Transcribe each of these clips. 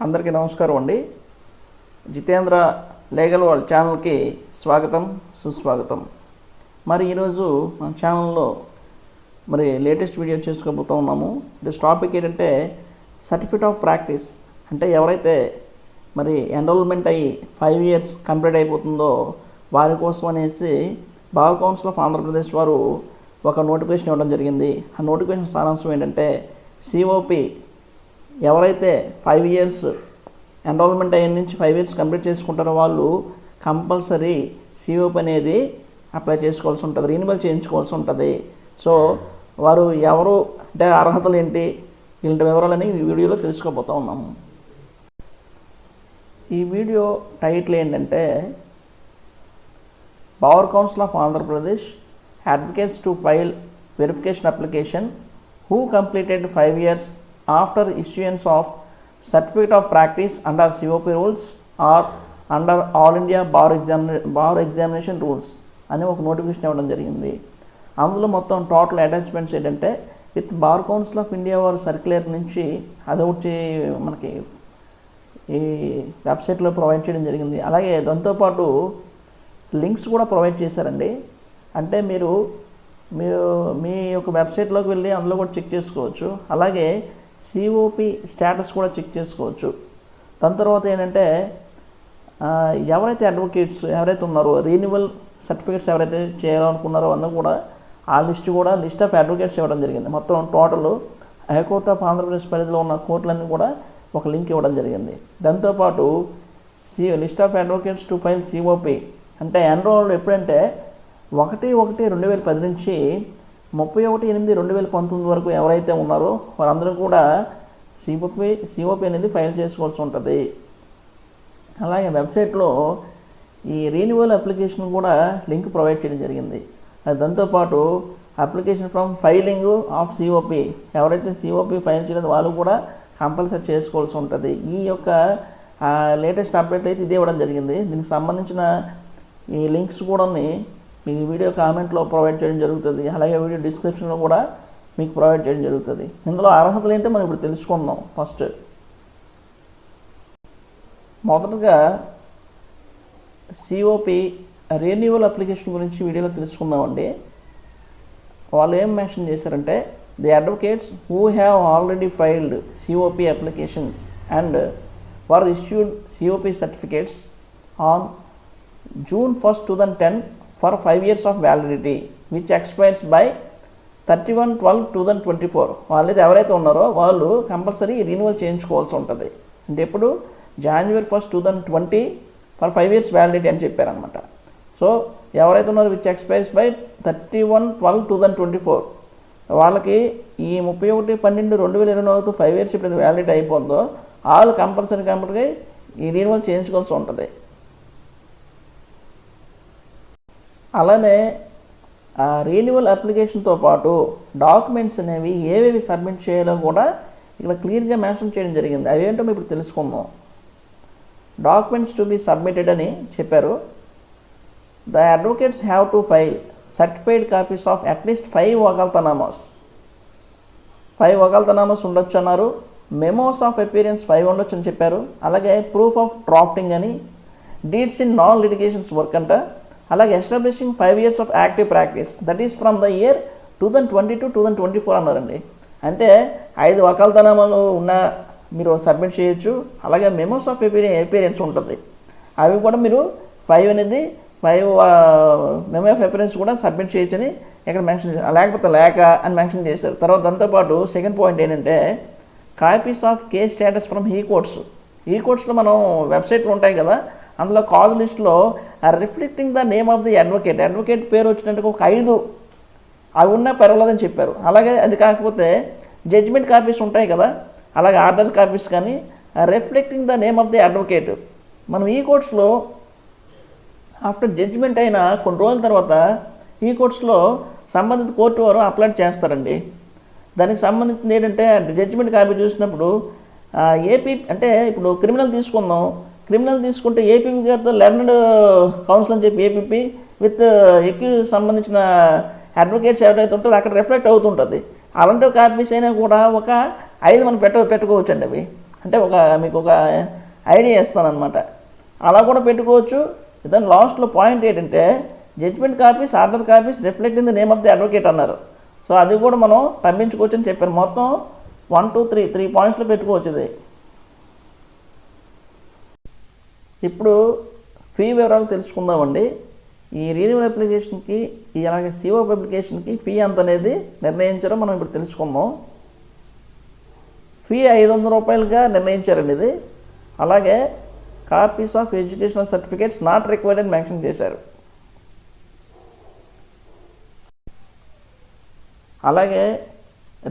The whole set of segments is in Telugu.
అందరికీ నమస్కారం అండి. జితేంద్ర లీగల్ వరల్డ్ ఛానల్కి స్వాగతం, సుస్వాగతం. మరి ఈరోజు మన ఛానల్లో లేటెస్ట్ వీడియో చేసుకోబోతూ ఉన్నాము. దిస్ టాపిక్ ఏంటంటే సర్టిఫికేట్ ఆఫ్ ప్రాక్టీస్. అంటే ఎవరైతే ఎన్రోల్మెంట్ అయ్యి 5 years కంప్లీట్ అయిపోతుందో వారి కోసం అనేసి బార్ కౌన్సిల్ ఆఫ్ ఆంధ్రప్రదేశ్ వారు ఒక నోటిఫికేషన్ ఇవ్వడం జరిగింది. ఆ నోటిఫికేషన్ సారాంశం ఏంటంటే సిఓపి ఎవరైతే 5 years ఎన్రోల్మెంట్ అయిన నుంచి 5 years కంప్లీట్ చేసుకుంటారో వాళ్ళు కంపల్సరీ సిఓపి అనేది అప్లై చేసుకోవాల్సి ఉంటుంది, రీనివల్ చేయించుకోవాల్సి ఉంటుంది. సో వారు ఎవరు అంటే అర్హతలు ఏంటి ఇలాంటి వివరాలని ఈ వీడియోలో తెలుసుకోబోతూ ఉన్నాము. ఈ వీడియో టైటిల్ ఏంటంటే bar council of Andhra Pradesh advocates to file verification application who completed 5 years after issuance of certificate of practice under COP rules or under All India Bar Examination rules అని ఒక నోటిఫికేషన్ ఇవ్వడం జరిగింది. అందులో మొత్తం టోటల్ అటాచ్మెంట్స్ ఏంటంటే with bar council of India వారు సర్క్యులర్ నుంచి అదొకటి మనకి ఈ వెబ్సైట్లో ప్రొవైడ్ చేయడం జరిగింది. అలాగే దాంతోపాటు లింక్స్ కూడా ప్రొవైడ్ చేశారండి. అంటే మీరు మీ యొక్క వెబ్సైట్లోకి వెళ్ళి అందులో కూడా చెక్ చేసుకోవచ్చు. అలాగే సిఓపి స్టేటస్ కూడా చెక్ చేసుకోవచ్చు. దాని తర్వాత ఏంటంటే ఎవరైతే అడ్వకేట్స్ ఎవరైతే ఉన్నారో రీనివల్ సర్టిఫికేట్స్ ఎవరైతే చేయాలనుకున్నారో అన్న కూడా ఆ లిస్ట్ ఆఫ్ అడ్వకేట్స్ ఇవ్వడం జరిగింది. మొత్తం టోటల్ హైకోర్టు ఆఫ్ ఆంధ్రప్రదేశ్ పరిధిలో ఉన్న కోర్టులన్నీ కూడా ఒక లింక్ ఇవ్వడం జరిగింది. దాంతోపాటు list of advocates to file COP అంటే ఎన్రోల్డ్ ఎప్పుడంటే 1/1/2010 నుంచి 31/8/2019 వరకు ఎవరైతే ఉన్నారో వారందరూ కూడా సిఓపి అనేది ఫైల్ చేసుకోవాల్సి ఉంటుంది. అలాగే వెబ్సైట్లో ఈ రీనివల్ అప్లికేషన్ కూడా లింక్ ప్రొవైడ్ చేయడం జరిగింది. దాంతోపాటు application from filing of COP ఎవరైతే సిఓపి ఫైల్ చేయలేదు వాళ్ళు కూడా కంపల్సరీ చేసుకోవాల్సి ఉంటుంది. ఈ యొక్క లేటెస్ట్ అప్డేట్ అయితే ఇదే ఇవ్వడం జరిగింది. దీనికి సంబంధించిన ఈ లింక్స్ కూడా మీకు వీడియో కామెంట్లో ప్రొవైడ్ చేయడం జరుగుతుంది. అలాగే వీడియో డిస్క్రిప్షన్లో కూడా మీకు ప్రొవైడ్ చేయడం జరుగుతుంది. ఇందులో అర్హతలు ఏంటో మనం ఇప్పుడు తెలుసుకుందాం. ఫస్ట్ మొదటగా సిఓపి రెన్యువల్ అప్లికేషన్ గురించి వీడియోలో తెలుసుకుందామండి. వాళ్ళు ఏం మెన్షన్ చేశారంటే the advocates who have already filed COP applications and were issued COP certificates on June 1st, 2010 for 5 years of validity which expires by 31/12/2024. వాళ్ళైతే ఎవరైతే ఉన్నారో వాళ్ళు కంపల్సరీ రిన్యూవల్ చేయించుకోవాల్సి ఉంటుంది. అంటే ఇప్పుడు January 1st, 2020 for 5 years validity అని చెప్పారనమాట. సో ఎవరైతే ఉన్నారో విచ్ ఎక్స్పైర్స్ బై 31/12/2024 వాళ్ళకి ఈ 31/12/2024 5 years ఇప్పుడు వ్యాలిడిటీ అయిపోతుందో వాళ్ళు కంపల్సరీ ఈ రిన్యూవల్ చేయించుకోవాల్సి ఉంటుంది. అలానే ఆ రీనివల్ అప్లికేషన్తో పాటు డాక్యుమెంట్స్ అనేవి ఏవేవి సబ్మిట్ చేయాలో కూడా ఇక్కడ క్లియర్గా మెన్షన్ చేయడం జరిగింది. అవి ఏంటో మేము ఇప్పుడు తెలుసుకుందాం. డాక్యుమెంట్స్ టు బి సబ్మిటెడ్ అని చెప్పారు. The advocates have to file certified copies of at least 5 వకాల్తనామాస్. 5 వకాల్తనామాస్ ఉండొచ్చు అన్నారు. మెమోస్ ఆఫ్ అపీరెన్స్ 5 ఉండొచ్చు అని చెప్పారు. అలాగే ప్రూఫ్ ఆఫ్ డ్రాఫ్టింగ్ అని, deeds in non litigations work అంట. అలాగే establishing 5 years of active practice that is from the year 2020 to 2024 అన్నారండి. అంటే 5 వకాల్తనామాలు ఉన్న మీరు సబ్మిట్ చేయొచ్చు. అలాగే మెమోస్ ఆఫ్ అపీరెన్స్ ఉంటుంది, అవి కూడా మీరు 5 మెమో ఆఫ్ అపీరెన్స్ కూడా సబ్మిట్ చేయొచ్చని ఇక్కడ మెన్షన్ చేశారు. లేకపోతే లేక అని మెన్షన్ చేశారు. తర్వాత దాంతోపాటు సెకండ్ పాయింట్ ఏంటంటే copies of case status from ఈ కోర్ట్స్లో మనం వెబ్సైట్లో ఉంటాయి కదా, అందులో కాజ్ లిస్ట్లో reflecting the name of the advocate పేరు వచ్చినట్టు ఒక 5 అవి ఉన్నా పర్వాలేదని చెప్పారు. అలాగే అది కాకపోతే జడ్జిమెంట్ కాపీస్ ఉంటాయి కదా, అలాగే ఆర్డర్ కాపీస్ కానీ reflecting the name of the advocate మనం ఈ కోర్ట్స్లో ఆఫ్టర్ జడ్జిమెంట్ అయిన కొన్ని రోజుల తర్వాత ఈ కోర్ట్స్లో సంబంధిత కోర్టు వారు అప్లై చేస్తారండి. దానికి సంబంధించింది ఏంటంటే జడ్జిమెంట్ కాపీ చూసినప్పుడు ఏపీ అంటే ఇప్పుడు క్రిమినల్ తీసుకుంటే ఏపీపీ గారితో లెర్నడ్ కౌన్సిల్ అని చెప్పి ఏపీపీ విత్ ఎక్యూజ్ సంబంధించిన అడ్వకేట్స్ ఎవరైతే ఉంటారో అక్కడ రిఫ్లెక్ట్ అవుతుంటుంది. అలాంటి కాపీస్ అయినా కూడా ఒక 5 మనం పెట్టుకోవచ్చు అండి. అవి అంటే మీకు ఒక ఐడియా ఇస్తాను అనమాట. అలా కూడా పెట్టుకోవచ్చు. దాని లాస్ట్లో పాయింట్ ఏంటంటే judgment copies, order copies reflecting the name of the advocate అన్నారు. సో అది కూడా మనం పంపించుకోవచ్చు అని చెప్పారు. మొత్తం 1 2 3 పాయింట్స్లో పెట్టుకోవచ్చు ఇది. ఇప్పుడు ఫీ వివరాలు తెలుసుకుందామండి. ఈ రీన్యూవల్ అప్లికేషన్కి అలాగే సిఓ అప్లికేషన్కి ఫీ ఎంత అనేది నిర్ణయించడం మనం ఇప్పుడు తెలుసుకుందాం. ఫీ 500 రూపాయలుగా నిర్ణయించారండి ఇది. అలాగే copies of educational certificates not required అని మెన్షన్ చేశారు. అలాగే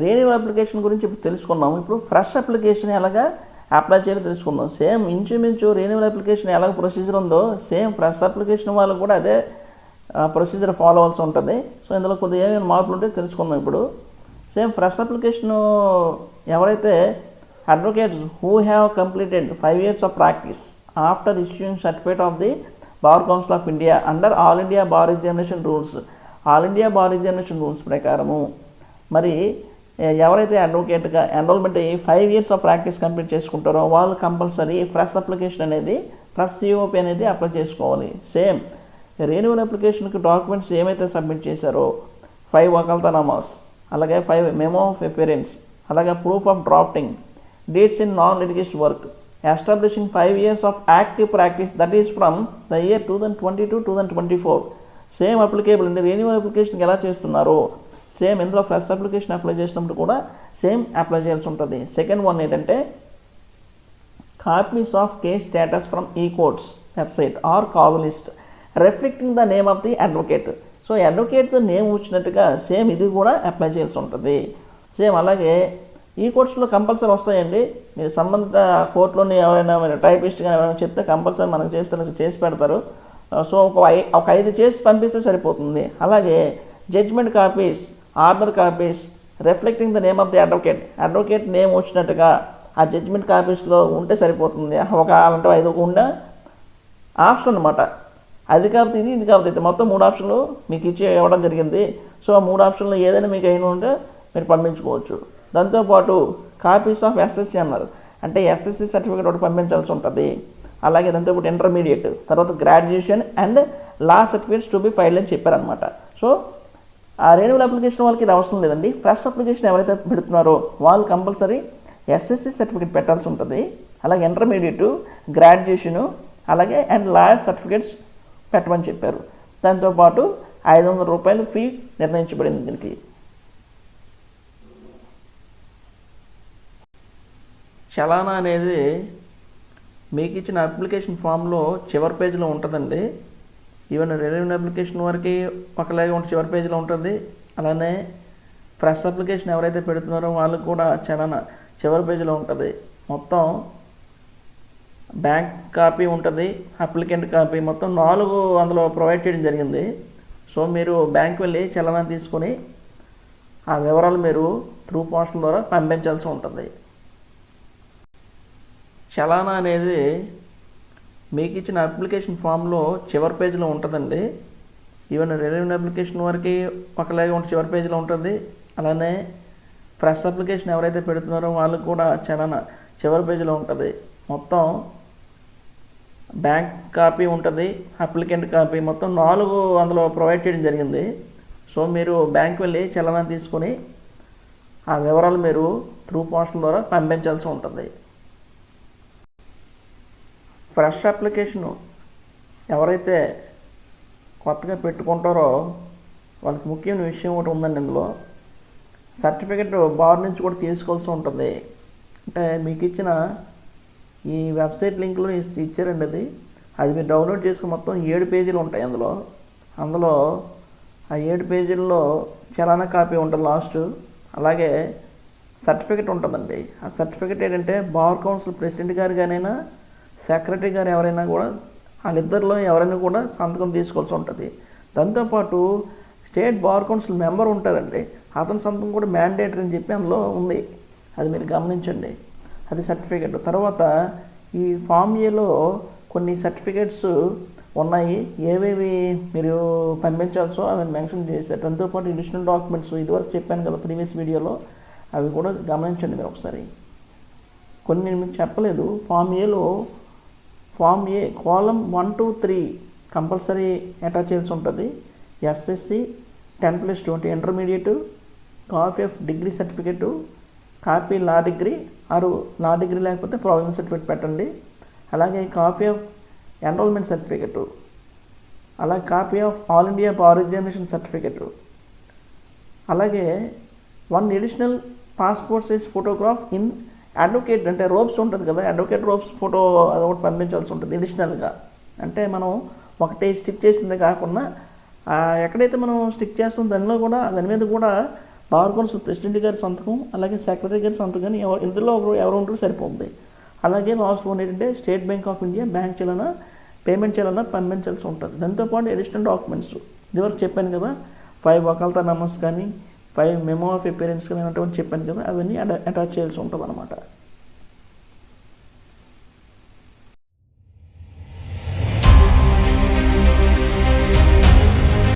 రీన్యూవల్ అప్లికేషన్ గురించి ఇప్పుడు తెలుసుకున్నాము. ఇప్పుడు ఫ్రెష్ అప్లికేషన్ ఎలాగా అప్లై చేయాలో తెలుసుకుందాం. సేమ్ ఇంచుమించు రీన్యూవల్ అప్లికేషన్ ఎలాగ ప్రొసీజర్ ఉందో సేమ్ ఫ్రెష్ అప్లికేషన్ వాళ్ళకు కూడా అదే ప్రొసీజర్ ఫాలో అవ్వాల్సి ఉంటుంది. సో ఇందులో కొద్దిగా ఏమైనా మార్పులు ఉంటే తెలుసుకుందాం. ఇప్పుడు సేమ్ ఫ్రెష్ అప్లికేషన్ ఎవరైతే advocates who have completed 5 years of practice after issuing certificate of the bar council of India under all India bar examination rules, all India bar examination rules ప్రకారము మరి ఎవరైతే అడ్వకేట్గా ఎన్రోల్మెంట్ అయ్యి 5 years ఆఫ్ ప్రాక్టీస్ కంప్లీట్ చేసుకుంటారో వాళ్ళు కంపల్సరీ ఫ్రెష్ అప్లికేషన్ అనేది ఫ్రెష్ సిఓపి అనేది అప్లై చేసుకోవాలి. సేమ్ రెన్యువల్ అప్లికేషన్కి డాక్యుమెంట్స్ ఏమైతే సబ్మిట్ చేశారో 5 వకాల్తానామాస్, అలాగే 5 మెమో ఆఫ్ అపియరెన్స్, అలాగే proof of drafting, dates in non litigation work, establishing 5 years of active practice that is from the year 2022 2024 same applicable అండి. రెన్యువల్ అప్లికేషన్కి ఎలా చేస్తున్నారో సేమ్ ఇందులో ఫస్ట్ అప్లికేషన్ అప్లై చేసినప్పుడు కూడా సేమ్ అప్లై చేయాల్సి ఉంటుంది. సెకండ్ వన్ ఏంటంటే copies of case status from e courts website or cause list reflecting the name of the advocate. So advocate name వచ్చినట్టుగా సేమ్ ఇది కూడా అప్లై చేయాల్సి ఉంటుంది. సేమ్ అలాగే ఈ కోర్ట్స్లో కంపల్సరీ వస్తాయండి. మీరు సంబంధిత కోర్టులోని ఎవరైనా టైపిస్ట్ కానీ ఎవరైనా చెప్తే కంపల్సరీ మనకు చేసి పెడతారు. సో ఒక 5 చేసి పంపిస్తే సరిపోతుంది. అలాగే judgment copies, order copies reflecting the name of the advocate name వచ్చినట్టుగా ఆ జడ్జ్మెంట్ కాపీస్లో ఉంటే సరిపోతుంది. ఒక అలాంటి 5 ఉండే ఆప్షన్ అనమాట. అది కాకపోతే ఇది కాకపోతే ఇది మొత్తం 3 ఆప్షన్లు మీకు ఇవ్వడం జరిగింది. సో ఆ 3 ఆప్షన్లో ఏదైనా మీకు అయినా ఉంటే మీరు పంపించుకోవచ్చు. దాంతోపాటు కాపీస్ ఆఫ్ ఎస్ఎస్సి అన్నారు, అంటే ఎస్ఎస్సి సర్టిఫికేట్ ఒకటి పంపించాల్సి ఉంటుంది. అలాగే దాంతోపాటు ఇంటర్మీడియట్, తర్వాత graduation and law certificates to be filed అని చెప్పారనమాట. సో ఆ రెన్యువల్ అప్లికేషన్ వాళ్ళకి ఇది అవసరం లేదండి. ఫ్రెష్ అప్లికేషన్ ఎవరైతే పెడుతున్నారో వాళ్ళు కంపల్సరీ ఎస్ఎస్సి సర్టిఫికేట్ పెట్టాల్సి ఉంటుంది. అలాగే ఇంటర్మీడియట్, గ్రాడ్యుయేషను, అలాగే అండ్ లా సర్టిఫికేట్స్ పెట్టమని చెప్పారు. దాంతోపాటు 500 రూపాయలు ఫీ నిర్ణయించబడింది దీనికి. చలానా అనేది మీకు ఇచ్చిన అప్లికేషన్ ఫామ్లో చివరి పేజీలో ఉంటుందండి. ఈవెన్ రెన్యువల్ అప్లికేషన్ వరకు ఒకలాగే ఉంటుంది, చివరి పేజీలో ఉంటుంది. అలానే ఫ్రెష్ అప్లికేషన్ ఎవరైతే పెడుతున్నారో వాళ్ళకు కూడా చలానా చివరి పేజీలో ఉంటుంది. మొత్తం బ్యాంక్ కాపీ ఉంటుంది, అప్లికెంట్ కాపీ, మొత్తం 4 అందులో ప్రొవైడ్ చేయడం జరిగింది. సో మీరు బ్యాంక్ వెళ్ళి చలానా తీసుకొని ఆ వివరాలు మీరు త్రూ పోస్టల్ ద్వారా పంపించాల్సి ఉంటుంది. చలానా అనేది మీకు ఇచ్చిన అప్లికేషన్ ఫామ్లో చివరి పేజీలో ఉంటుందండి. ఈవెన్ రెన్యువల్ అప్లికేషన్ వరకు ఒకలాగే ఉంటుంది, చివరి పేజీలో ఉంటుంది. అలానే ఫ్రెష్ అప్లికేషన్ ఎవరైతే పెడుతున్నారో వాళ్ళకు కూడా చలానా చివరి పేజీలో ఉంటుంది. మొత్తం బ్యాంక్ కాపీ ఉంటుంది, అప్లికెంట్ కాపీ, మొత్తం 4 అందులో ప్రొవైడ్ చేయడం జరిగింది. సో మీరు బ్యాంక్ వెళ్ళి చలానా తీసుకొని ఆ వివరాలు మీరు త్రూ పోస్టల్ ద్వారా పంపించాల్సి ఉంటుంది. ఫ్రెష్ అప్లికేషను ఎవరైతే కొత్తగా పెట్టుకుంటారో వాళ్ళకి ముఖ్యమైన విషయం ఒకటి ఉందండి. ఇందులో సర్టిఫికెట్ బార్ నుంచి కూడా తీసుకోవాల్సి ఉంటుంది. అంటే మీకు ఇచ్చిన ఈ వెబ్సైట్ లింక్లో ఇచ్చారండి, అది మీరు డౌన్లోడ్ చేసుకుని మొత్తం 7 పేజీలు ఉంటాయి. అందులో ఆ 7 పేజీల్లో చలానా కాపీ ఉంటుంది లాస్ట్. అలాగే సర్టిఫికెట్ ఉంటుందండి. ఆ సర్టిఫికెట్ ఏంటంటే బార్ కౌన్సిల్ ప్రెసిడెంట్ గారు కానైనా సెక్రటరీ గారు ఎవరైనా కూడా వాళ్ళిద్దరిలో ఎవరైనా కూడా సంతకం తీసుకోవాల్సి ఉంటుంది. దాంతోపాటు స్టేట్ బార్ కౌన్సిల్ మెంబర్ ఉంటారండి, అతని సంతకం కూడా మ్యాండేటరీ అని చెప్పి అందులో ఉంది. అది మీరు గమనించండి, అది సర్టిఫికెట్. తర్వాత ఈ ఫామ్ ఏలో కొన్ని సర్టిఫికేట్స్ ఉన్నాయి, ఏవేవి మీరు పంపించాల్సో అవి మెన్షన్ చేశారు. దాంతోపాటు అడిషనల్ డాక్యుమెంట్స్ ఇదివరకు చెప్పాను కదా ప్రీవియస్ వీడియోలో, అవి కూడా గమనించండి మీరు ఒకసారి. కొన్ని మీకు చెప్పలేదు. ఫామ్ ఏలో ఫామ్ ఏ కాలం 1 to 3 కంపల్సరీ అటాచ్ చేయాల్సి ఉంటుంది. SSC 10+20 intermediate, copy of degree certificate, copy law degree or law degree లేకపోతే ప్రొవిజనల్ సర్టిఫికేట్ పెట్టండి. అలాగే కాపీ ఆఫ్ ఎన్రోల్మెంట్ సర్టిఫికెట్, అలాగే copy of all India power examination certificate, అలాగే 1 additional passport size photograph in advocate, అంటే రోప్స్ ఉంటుంది కదా, అడ్వకేట్ రోప్స్ ఫోటో అది ఒకటి పంపించాల్సి ఉంటుంది అడిషనల్గా. అంటే మనం ఒకటే స్టిక్ చేసిందే కాకుండా ఎక్కడైతే మనం స్టిక్ చేస్తాం దాని మీద కూడా బార్ కౌన్సిల్ ప్రెసిడెంట్ గారి సంతకం, అలాగే సెక్రటరీ గారి సంతకం కానీ ఇందులో ఎవరు ఉంటారో సరిపోతుంది. అలాగే లాస్ట్ వన్ ఏంటంటే state bank of India bank చేయాలన్నా పేమెంట్ చేయాలన్నా పంపించాల్సి ఉంటుంది. దాంతోపాటు అడిషనల్ డాక్యుమెంట్స్ ఇదివరకు చెప్పాను కదా, 5 వకాల్తా మెమోస్ కానీ 5 మెమో ఆఫ్ అపియరెన్స్ కానీ అటువంటి చెప్పాను కదా, అవన్నీ అటాచ్ చేయాల్సి ఉంటుంది అనమాట.